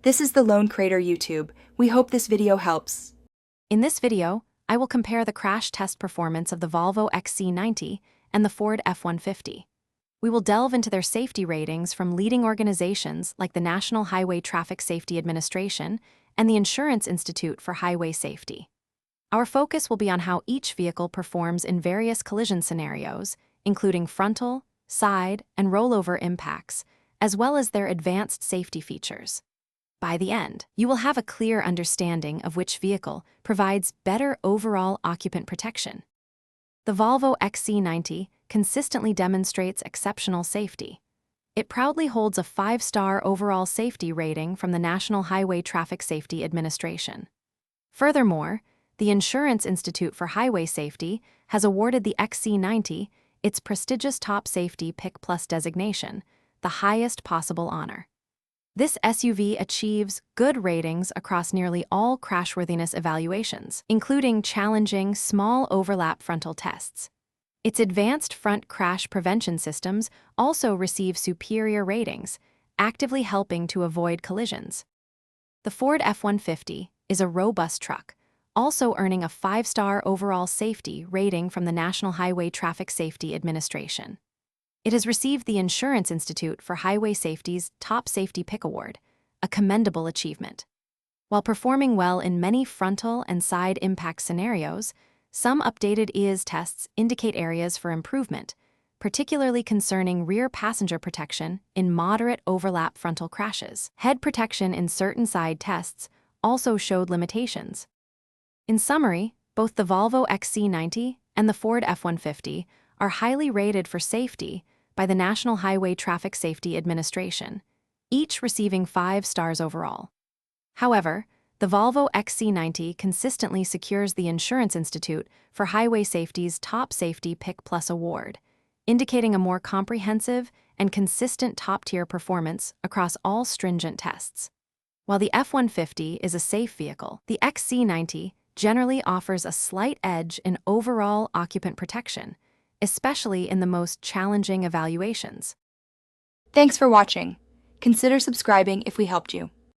This is the Lone Crater YouTube. We hope this video helps. In this video, I will compare the crash test performance of the Volvo XC90 and the Ford F150. We will delve into their safety ratings from leading organizations like the National Highway Traffic Safety Administration and the Insurance Institute for Highway Safety. Our focus will be on how each vehicle performs in various collision scenarios, including frontal, side, and rollover impacts, as well as their advanced safety features. By the end, you will have a clear understanding of which vehicle provides better overall occupant protection. The Volvo XC90 consistently demonstrates exceptional safety. It proudly holds a 5-star overall safety rating from the National Highway Traffic Safety Administration. Furthermore, the Insurance Institute for Highway Safety has awarded the XC90 its prestigious Top Safety Pick Plus designation, the highest possible honor. This SUV achieves good ratings across nearly all crashworthiness evaluations, including challenging small overlap frontal tests. Its advanced front crash prevention systems also receive superior ratings, actively helping to avoid collisions. The Ford F150 is a robust truck, also earning a 5-star overall safety rating from the National Highway Traffic Safety Administration. It has received the Insurance Institute for Highway Safety's Top Safety Pick Award, a commendable achievement. While performing well in many frontal and side impact scenarios, some updated EIS tests indicate areas for improvement, particularly concerning rear passenger protection in moderate overlap frontal crashes. Head protection in certain side tests also showed limitations. In summary, both the Volvo XC90 and the Ford F150 are highly rated for safety by the National Highway Traffic Safety Administration, each receiving 5 stars overall. However, the Volvo XC90 consistently secures the Insurance Institute for Highway Safety's Top Safety Pick Plus award, indicating a more comprehensive and consistent top-tier performance across all stringent tests. While the F150 is a safe vehicle, the XC90 generally offers a slight edge in overall occupant protection, especially in the most challenging evaluations. Thanks for watching. Consider subscribing if we helped you.